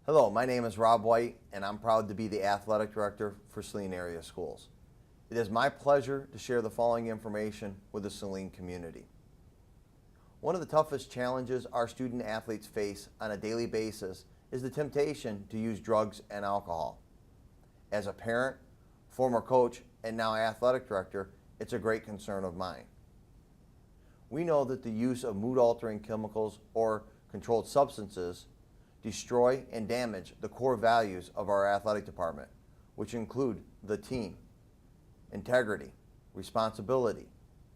Hello, my name is Rob White, and I'm proud to be the Athletic Director for Saline Area Schools. It is my pleasure to share the following information with the Saline community. One of the toughest challenges our student athletes face on a daily basis is the temptation to use drugs and alcohol. As a parent, former coach, and now athletic director, it's a great concern of mine. We know that the use of mood-altering chemicals or controlled substances destroy and damage the core values of our athletic department, which include the team, integrity, responsibility,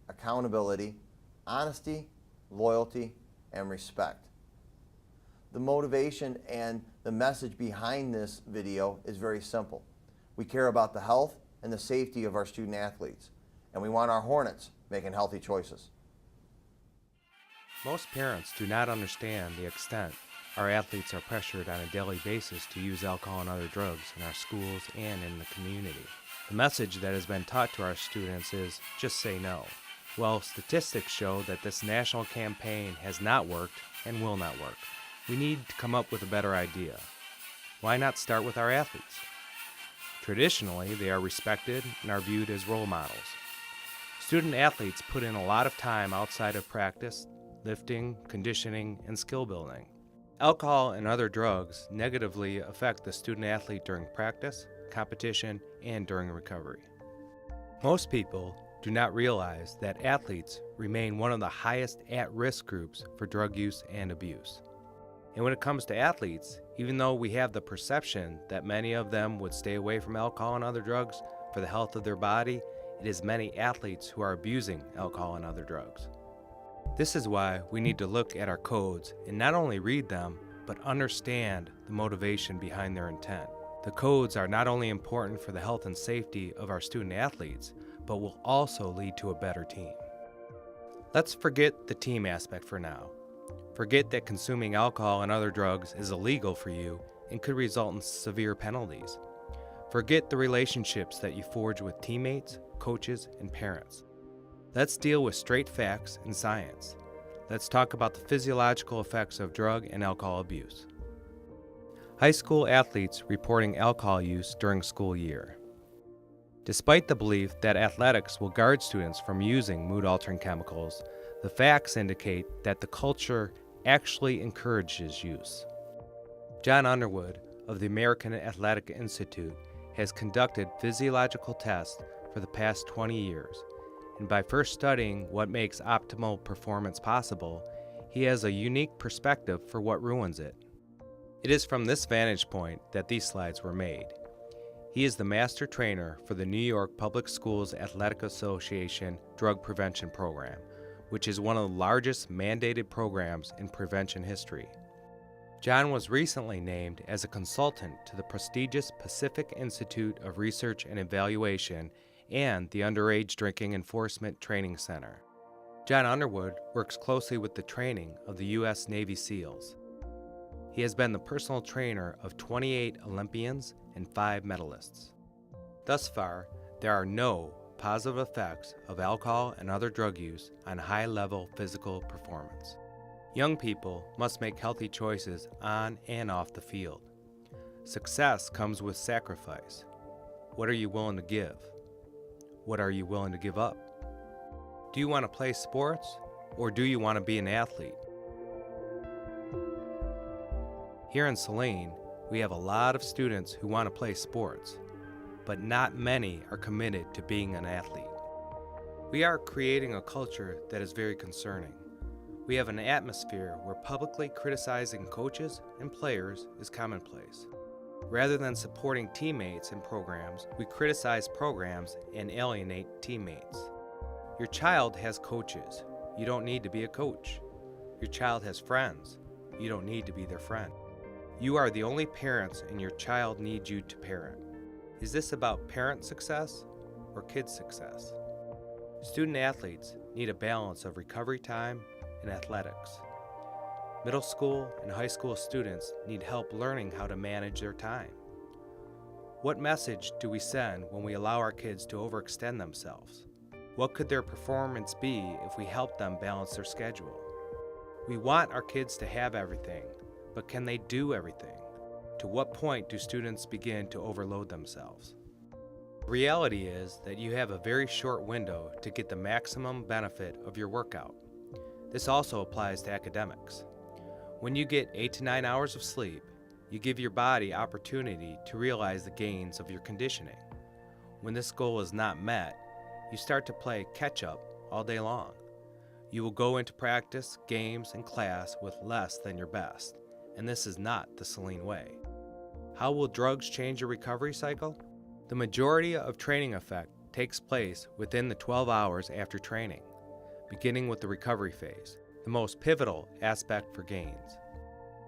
accountability, honesty, loyalty, and respect. The motivation and the message behind this video is very simple. We care about the health and the safety of our student athletes, and we want our Hornets making healthy choices. Most parents do not understand the extent our athletes are pressured on a daily basis to use alcohol and other drugs in our schools and in the community. The message that has been taught to our students is, just say no. Well, statistics show that this national campaign has not worked and will not work. We need to come up with a better idea. Why not start with our athletes? Traditionally, they are respected and are viewed as role models. Student athletes put in a lot of time outside of practice, lifting, conditioning, and skill building. Alcohol and other drugs negatively affect the student athlete during practice, competition, and during recovery. Most people do not realize that athletes remain one of the highest at-risk groups for drug use and abuse. And when it comes to athletes, even though we have the perception that many of them would stay away from alcohol and other drugs for the health of their body, it is many athletes who are abusing alcohol and other drugs. This is why we need to look at our codes and not only read them, but understand the motivation behind their intent. The codes are not only important for the health and safety of our student athletes, but will also lead to a better team. Let's forget the team aspect for now. Forget that consuming alcohol and other drugs is illegal for you and could result in severe penalties. Forget the relationships that you forge with teammates, coaches, and parents. Let's deal with straight facts and science. Let's talk about the physiological effects of drug and alcohol abuse. High school athletes reporting alcohol use during school year. Despite the belief that athletics will guard students from using mood-altering chemicals, the facts indicate that the culture actually encourages use. John Underwood of the American Athletic Institute has conducted physiological tests for the past 20 years. And by first studying what makes optimal performance possible, he has a unique perspective for what ruins it. It is from this vantage point that these slides were made. He is the master trainer for the New York Public Schools Athletic Association Drug Prevention Program, which is one of the largest mandated programs in prevention history. John was recently named as a consultant to the prestigious Pacific Institute of Research and Evaluation and the Underage Drinking Enforcement Training Center. John Underwood works closely with the training of the U.S. Navy SEALs. He has been the personal trainer of 28 Olympians and 5 medalists. Thus far, there are no positive effects of alcohol and other drug use on high-level physical performance. Young people must make healthy choices on and off the field. Success comes with sacrifice. What are you willing to give? What are you willing to give up? Do you want to play sports, or do you want to be an athlete? Here in Saline, we have a lot of students who want to play sports, but not many are committed to being an athlete. We are creating a culture that is very concerning. We have an atmosphere where publicly criticizing coaches and players is commonplace. Rather than supporting teammates and programs, we criticize programs and alienate teammates. Your child has coaches. You don't need to be a coach. Your child has friends. You don't need to be their friend. You are the only parents, and your child needs you to parent. Is this about parent success or kid success? Student athletes need a balance of recovery time and athletics. Middle school and high school students need help learning how to manage their time. What message do we send when we allow our kids to overextend themselves? What could their performance be if we help them balance their schedule? We want our kids to have everything, but can they do everything? to what point do students begin to overload themselves? The reality is that you have a very short window to get the maximum benefit of your workout. This also applies to academics. When you get 8 to 9 hours of sleep, you give your body opportunity to realize the gains of your conditioning. When this goal is not met, you start to play catch-up all day long. You will go into practice, games, and class with less than your best, and this is not the Saline way. How will drugs change your recovery cycle? The majority of training effect takes place within the 12 hours after training, beginning with the recovery phase, the most pivotal aspect for gains.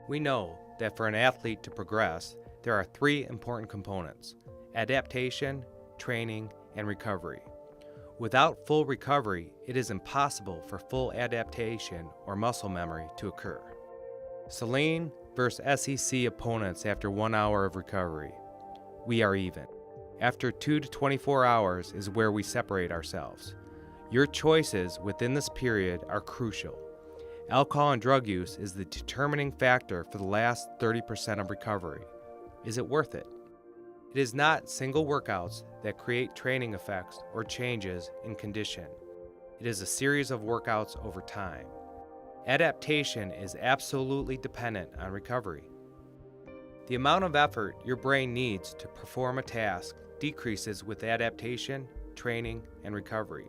We know that for an athlete to progress, there are 3 important components: adaptation, training, and recovery. Without full recovery, it is impossible for full adaptation or muscle memory to occur. Saline versus SEC opponents after 1 hour of recovery. We are even. After 2 to 24 hours is where we separate ourselves. Your choices within this period are crucial. Alcohol and drug use is the determining factor for the last 30% of recovery. Is it worth it? It is not single workouts that create training effects or changes in condition. It is a series of workouts over time. Adaptation is absolutely dependent on recovery. The amount of effort your brain needs to perform a task decreases with adaptation, training, and recovery.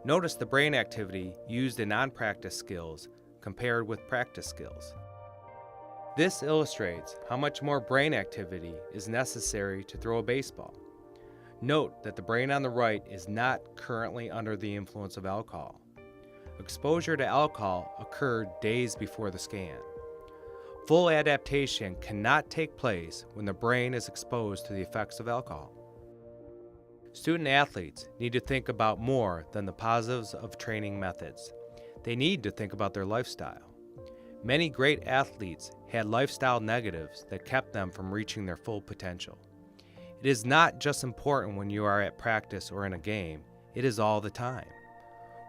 Notice the brain activity used in non-practice skills compared with practice skills. This illustrates how much more brain activity is necessary to throw a baseball. Note that the brain on the right is not currently under the influence of alcohol. Exposure to alcohol occurred days before the scan. Full adaptation cannot take place when the brain is exposed to the effects of alcohol. Student athletes need to think about more than the positives of training methods. They need to think about their lifestyle. Many great athletes had lifestyle negatives that kept them from reaching their full potential. It is not just important when you are at practice or in a game, it is all the time.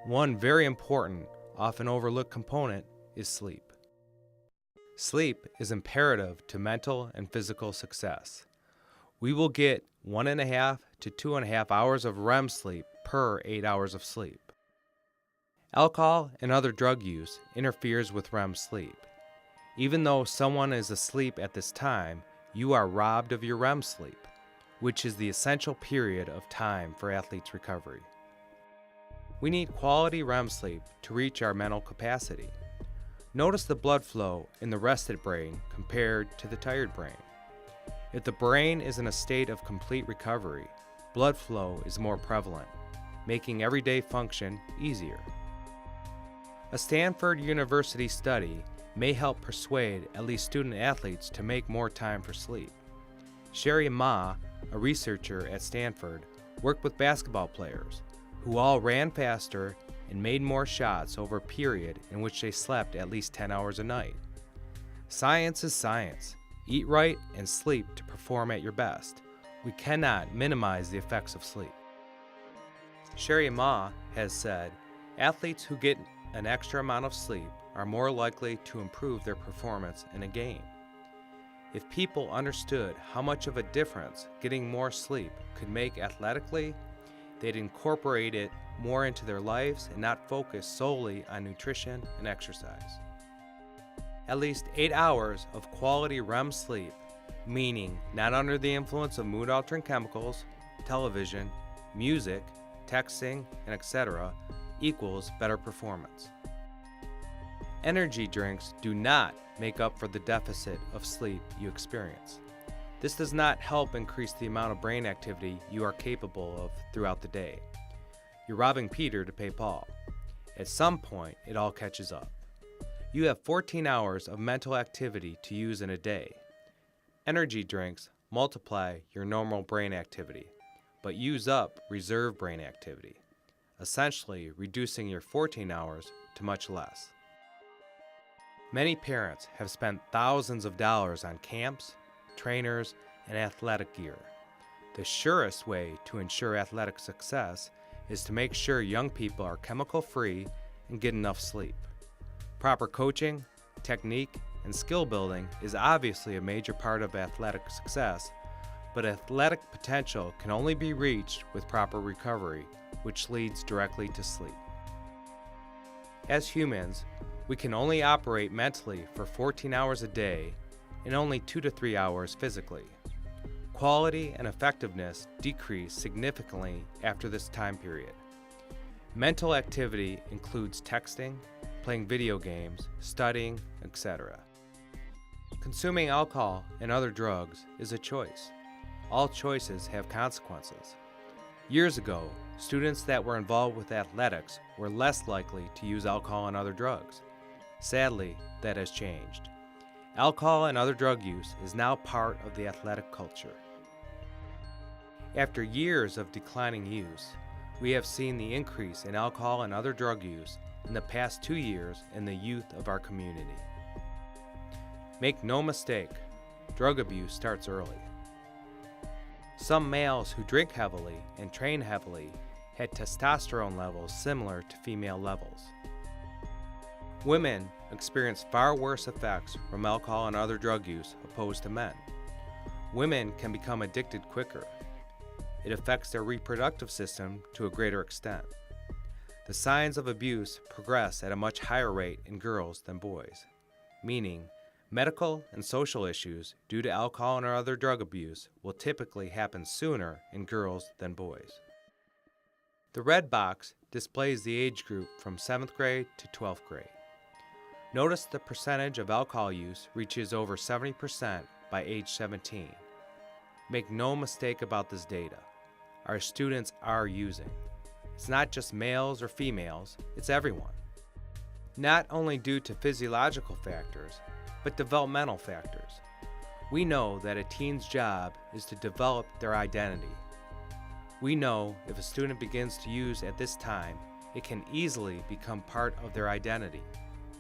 One very important, often overlooked component is sleep. Sleep is imperative to mental and physical success. We will get 1.5 to 2.5 hours of REM sleep per 8 hours of sleep. Alcohol and other drug use interferes with REM sleep. Even though someone is asleep at this time, you are robbed of your REM sleep, which is the essential period of time for athletes' recovery. We need quality REM sleep to reach our mental capacity. Notice the blood flow in the rested brain compared to the tired brain. If the brain is in a state of complete recovery, blood flow is more prevalent, making everyday function easier. A Stanford University study may help persuade at least student athletes to make more time for sleep. Sherry Ma, a researcher at Stanford, worked with basketball players who all ran faster and made more shots over a period in which they slept at least 10 hours a night. Science is science. Eat right and sleep to perform at your best. We cannot minimize the effects of sleep. Sherry Ma has said, athletes who get an extra amount of sleep are more likely to improve their performance in a game. If people understood how much of a difference getting more sleep could make athletically, they'd incorporate it more into their lives and not focus solely on nutrition and exercise. At least 8 hours of quality REM sleep, meaning not under the influence of mood-altering chemicals, television, music, texting, and etc., equals better performance. Energy drinks do not make up for the deficit of sleep you experience. This does not help increase the amount of brain activity you are capable of throughout the day. You're robbing Peter to pay Paul. At some point, it all catches up. You have 14 hours of mental activity to use in a day. Energy drinks multiply your normal brain activity, but use up reserve brain activity, essentially reducing your 14 hours to much less. Many parents have spent thousands of dollars on camps, trainers, and athletic gear. The surest way to ensure athletic success is to make sure young people are chemical-free and get enough sleep. Proper coaching, technique, and skill building is obviously a major part of athletic success, but athletic potential can only be reached with proper recovery, which leads directly to sleep. As humans, we can only operate mentally for 14 hours a day and only 2 to 3 hours physically. Quality and effectiveness decrease significantly after this time period. Mental activity includes texting, playing video games, studying, etc. Consuming alcohol and other drugs is a choice. All choices have consequences. Years ago, students that were involved with athletics were less likely to use alcohol and other drugs. Sadly, that has changed. Alcohol and other drug use is now part of the athletic culture. After years of declining use, we have seen the increase in alcohol and other drug use in the past 2 years in the youth of our community. Make no mistake, drug abuse starts early. Some males who drink heavily and train heavily had testosterone levels similar to female levels. Women experience far worse effects from alcohol and other drug use opposed to men. Women can become addicted quicker. It affects their reproductive system to a greater extent. The signs of abuse progress at a much higher rate in girls than boys, meaning medical and social issues due to alcohol and other drug abuse will typically happen sooner in girls than boys. The red box displays the age group from 7th grade to 12th grade. Notice the percentage of alcohol use reaches over 70% by age 17. Make no mistake about this data. Our students are using. It's not just males or females, it's everyone. Not only due to physiological factors, but developmental factors. We know that a teen's job is to develop their identity. We know if a student begins to use at this time, it can easily become part of their identity,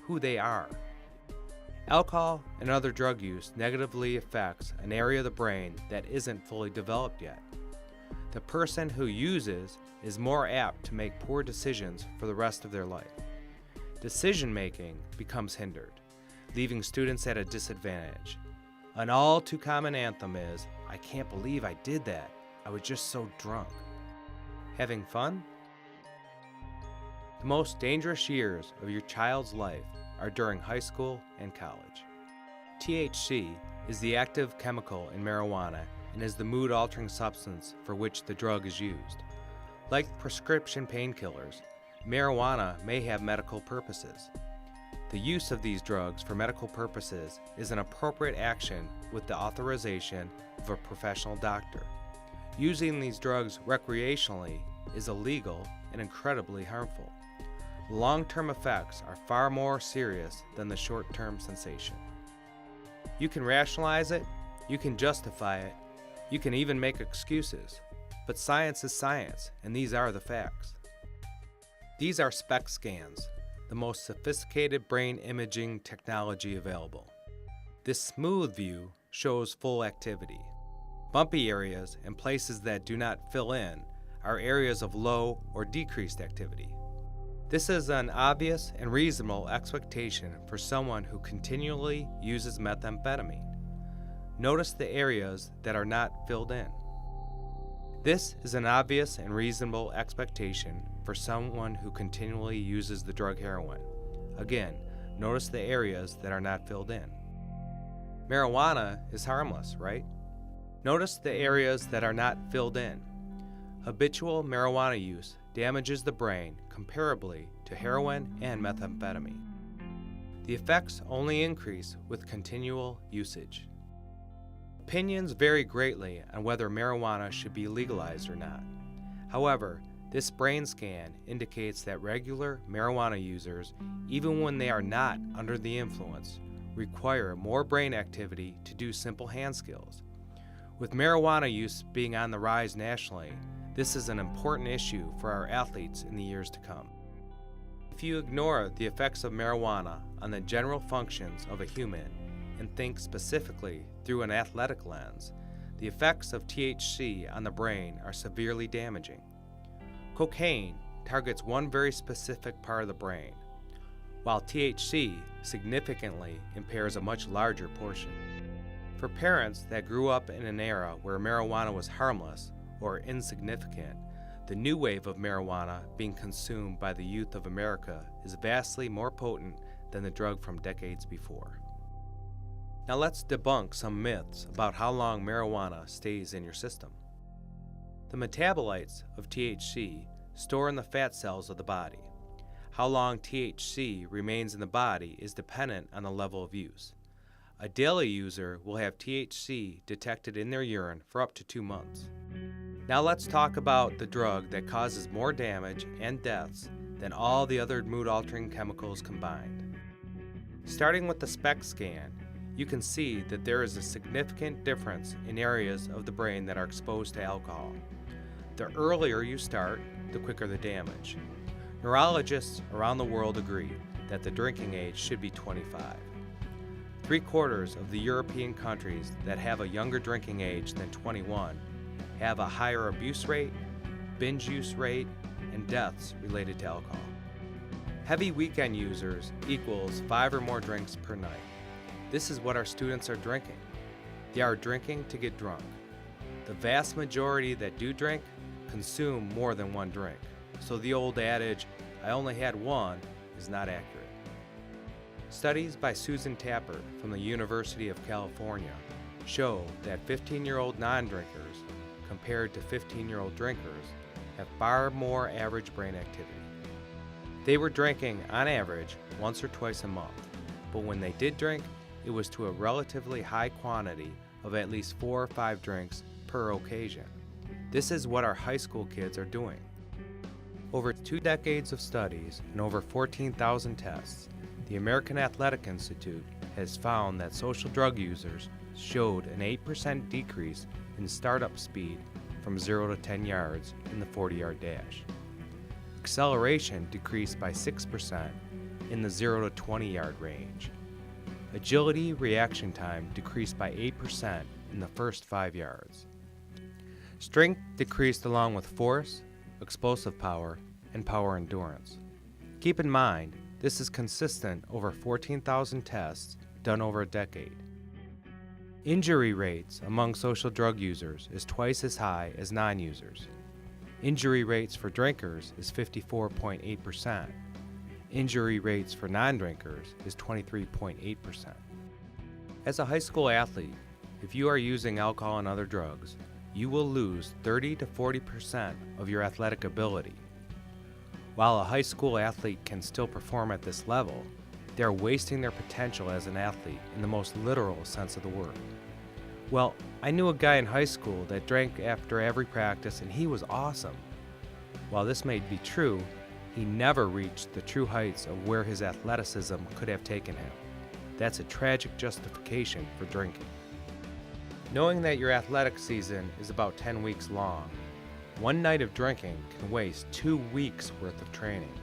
who they are. Alcohol and other drug use negatively affects an area of the brain that isn't fully developed yet. The person who uses is more apt to make poor decisions for the rest of their life. Decision-making becomes hindered, leaving students at a disadvantage. An all too common anthem is, "I can't believe I did that. I was just so drunk." Having fun? The most dangerous years of your child's life are during high school and college. THC is the active chemical in marijuana and is the mood-altering substance for which the drug is used. Like prescription painkillers, marijuana may have medical purposes. The use of these drugs for medical purposes is an appropriate action with the authorization of a professional doctor. Using these drugs recreationally is illegal and incredibly harmful. Long-term effects are far more serious than the short-term sensation. You can rationalize it, you can justify it, you can even make excuses, but science is science, and these are the facts. These are SPECT scans, the most sophisticated brain imaging technology available. This smooth view shows full activity. Bumpy areas and places that do not fill in are areas of low or decreased activity. This is an obvious and reasonable expectation for someone who continually uses methamphetamine. Notice the areas that are not filled in. This is an obvious and reasonable expectation for someone who continually uses the drug heroin. Again, notice the areas that are not filled in. Marijuana is harmless, right? Notice the areas that are not filled in. Habitual marijuana use damages the brain comparably to heroin and methamphetamine. The effects only increase with continual usage. Opinions vary greatly on whether marijuana should be legalized or not. However, this brain scan indicates that regular marijuana users, even when they are not under the influence, require more brain activity to do simple hand skills. With marijuana use being on the rise nationally, this is an important issue for our athletes in the years to come. If you ignore the effects of marijuana on the general functions of a human and think specifically through an athletic lens, the effects of THC on the brain are severely damaging. Cocaine targets one very specific part of the brain. while THC significantly impairs a much larger portion. For parents that grew up in an era where marijuana was harmless or insignificant, the new wave of marijuana being consumed by the youth of America is vastly more potent than the drug from decades before. Now let's debunk some myths about how long marijuana stays in your system. The metabolites of THC store in the fat cells of the body. How long THC remains in the body is dependent on the level of use. A daily user will have THC detected in their urine for up to 2 months. Now let's talk about the drug that causes more damage and deaths than all the other mood-altering chemicals combined. Starting with the SPECT scan, you can see that there is a significant difference in areas of the brain that are exposed to alcohol. The earlier you start, the quicker the damage. Neurologists around the world agree that the drinking age should be 25. 3/4 of the European countries that have a younger drinking age than 21 have a higher abuse rate, binge use rate, and deaths related to alcohol. Heavy weekend users equals 5 or more drinks per night. This is what our students are drinking. They are drinking to get drunk. The vast majority that do drink consume more than one drink. So the old adage, "I only had one," is not accurate. Studies by Susan Tapper from the University of California show that 15-year-old non-drinkers compared to 15-year-old drinkers have far more average brain activity. They were drinking on average once or twice a month, but when they did drink, it was to a relatively high quantity of at least 4 or 5 drinks per occasion. This is what our high school kids are doing. Over 2 decades of studies and over 14,000 tests, the American Athletic Institute has found that social drug users showed an 8% decrease in startup speed from 0 to 10 yards in the 40-yard dash. Acceleration decreased by 6% in the 0 to 20-yard range. Agility reaction time decreased by 8% in the first 5 yards. Strength decreased along with force, explosive power, and power endurance. Keep in mind, this is consistent over 14,000 tests done over a decade. Injury rates among social drug users is twice as high as non-users. Injury rates for drinkers is 54.8%. Injury rates for non-drinkers is 23.8%. As a high school athlete, if you are using alcohol and other drugs, you will lose 30 to 40% of your athletic ability. While a high school athlete can still perform at this level, they are wasting their potential as an athlete in the most literal sense of the word. Well, I knew a guy in high school that drank after every practice and he was awesome. While this may be true, he never reached the true heights of where his athleticism could have taken him. That's a tragic justification for drinking. Knowing that your athletic season is about 10 weeks long, one night of drinking can waste 2 weeks worth of training.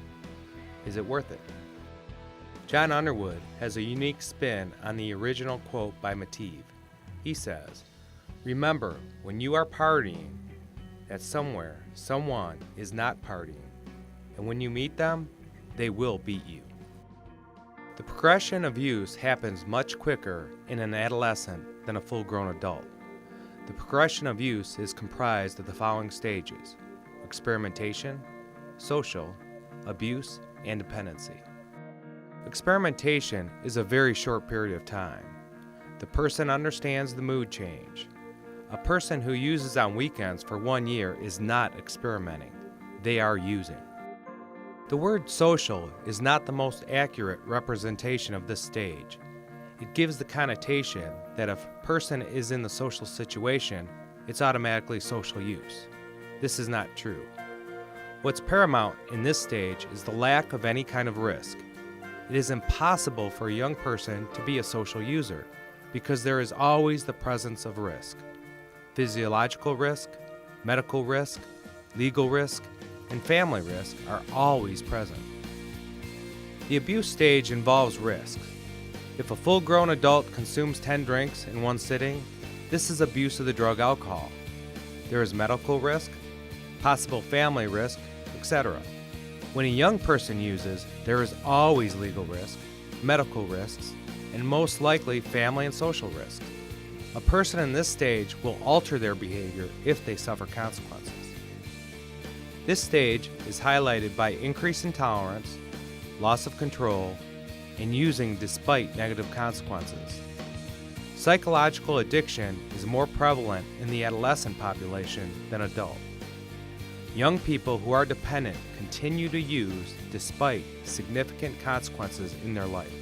Is it worth it? John Underwood has a unique spin on the original quote by Mative. He says, "Remember, when you are partying, that somewhere, someone is not partying. And when you meet them, they will beat you." The progression of use happens much quicker in an adolescent than a full-grown adult. The progression of use is comprised of the following stages: experimentation, social, abuse, and dependency. Experimentation is a very short period of time. The person understands the mood change. A person who uses on weekends for 1 year is not experimenting. They are using. The word social is not the most accurate representation of this stage. It gives the connotation that if a person is in the social situation, it's automatically social use. This is not true. What's paramount in this stage is the lack of any kind of risk. It is impossible for a young person to be a social user because there is always the presence of risk. Physiological risk, medical risk, legal risk, and family risk are always present. The abuse stage involves risk. If a full-grown adult consumes 10 drinks in one sitting, this is abuse of the drug alcohol. There is medical risk, possible family risk, etc. When a young person uses, there is always legal risk, medical risks, and most likely family and social risks. A person in this stage will alter their behavior if they suffer consequences. This stage is highlighted by increase in tolerance, loss of control, and using despite negative consequences. Psychological addiction is more prevalent in the adolescent population than adult. Young people who are dependent continue to use despite significant consequences in their life.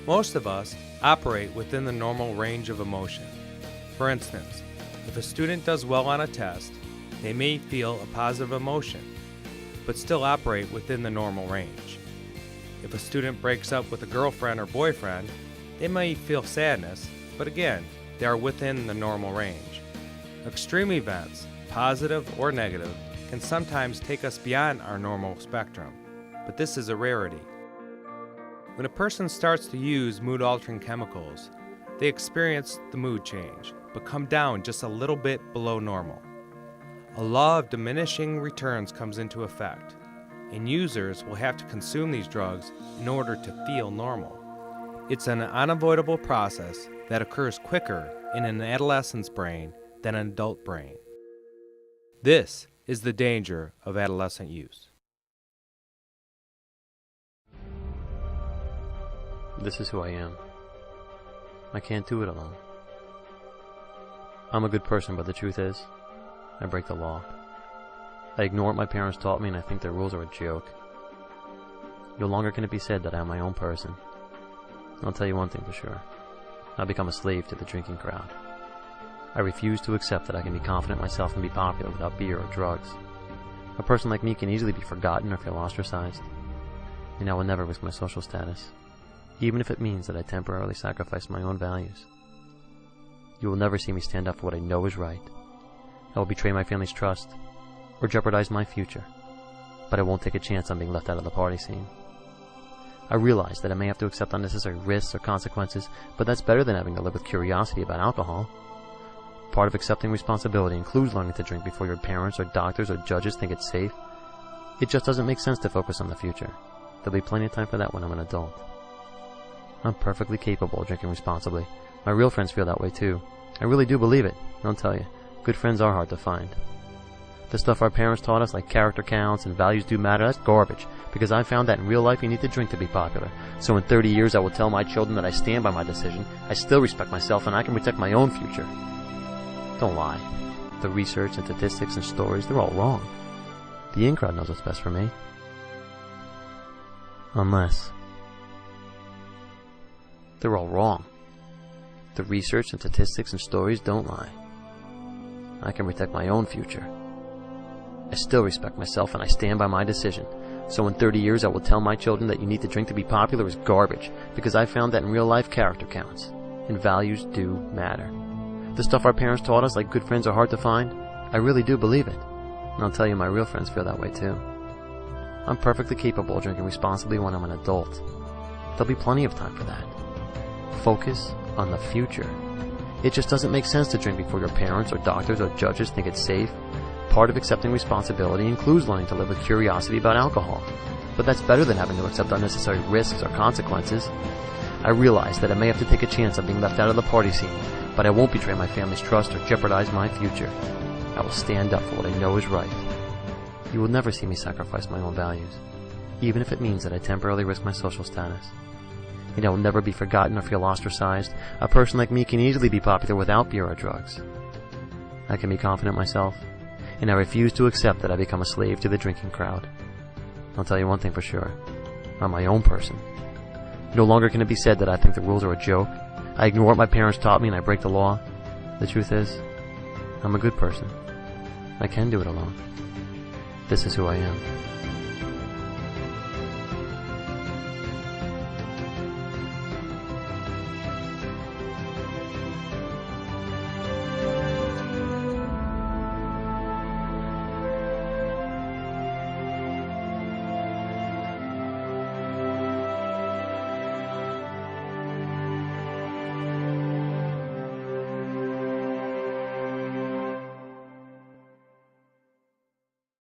Most of us operate within the normal range of emotion. For instance, if a student does well on a test, they may feel a positive emotion, but still operate within the normal range. If a student breaks up with a girlfriend or boyfriend, they may feel sadness, but again, they are within the normal range. Extreme events, positive or negative, can sometimes take us beyond our normal spectrum, but this is a rarity. When a person starts to use mood-altering chemicals, they experience the mood change, but come down just a little bit below normal. A law of diminishing returns comes into effect, and users will have to consume these drugs in order to feel normal. It's an unavoidable process that occurs quicker in an adolescent's brain than an adult brain. This is the danger of adolescent use. This is who I am. I can't do it alone. I'm a good person, but the truth is, I break the law. I ignore what my parents taught me, and I think their rules are a joke. No longer can it be said that I am my own person. I'll tell you one thing for sure. I've become a slave to the drinking crowd. I refuse to accept that I can be confident in myself and be popular without beer or drugs. A person like me can easily be forgotten or feel ostracized, and I will never risk my social status, even if it means that I temporarily sacrifice my own values. You will never see me stand up for what I know is right. I will betray my family's trust or jeopardize my future, but I won't take a chance on being left out of the party scene. I realize that I may have to accept unnecessary risks or consequences, but that's better than having to live with curiosity about alcohol. Part of accepting responsibility includes learning to drink before your parents or doctors or judges think it's safe. It just doesn't make sense to focus on the future. There'll be plenty of time for that when I'm an adult. I'm perfectly capable of drinking responsibly. My real friends feel that way too. I really do believe it. I'll tell you, good friends are hard to find. The stuff our parents taught us, like character counts and values do matter, that's garbage, because I found that in real life you need to drink to be popular. So in 30 years I will tell my children that I stand by my decision, I still respect myself, and I can protect my own future. Don't lie. The research and statistics and stories, they're all wrong. The in crowd knows what's best for me. Unless they're all wrong. The research and statistics and stories don't lie. I can protect my own future. I still respect myself, and I stand by my decision. So in 30 years I will tell my children that you need to drink to be popular is garbage, because I found that in real life character counts, and values do matter. The stuff our parents taught us, like good friends are hard to find, I really do believe it. And I'll tell you, my real friends feel that way too. I'm perfectly capable of drinking responsibly when I'm an adult. There'll be plenty of time for that. Focus on the future. It just doesn't make sense to drink before your parents or doctors or judges think it's safe. Part of accepting responsibility includes learning to live with curiosity about alcohol, but that's better than having to accept unnecessary risks or consequences. I realize that I may have to take a chance on being left out of the party scene, but I won't betray my family's trust or jeopardize my future. I will stand up for what I know is right. You will never see me sacrifice my own values, even if it means that I temporarily risk my social status. And I will never be forgotten or feel ostracized. A person like me can easily be popular without beer or drugs. I can be confident in myself, and I refuse to accept that I become a slave to the drinking crowd. I'll tell you one thing for sure. I'm my own person. No longer can it be said that I think the rules are a joke. I ignore what my parents taught me and I break the law. The truth is, I'm a good person. I can do it alone. This is who I am.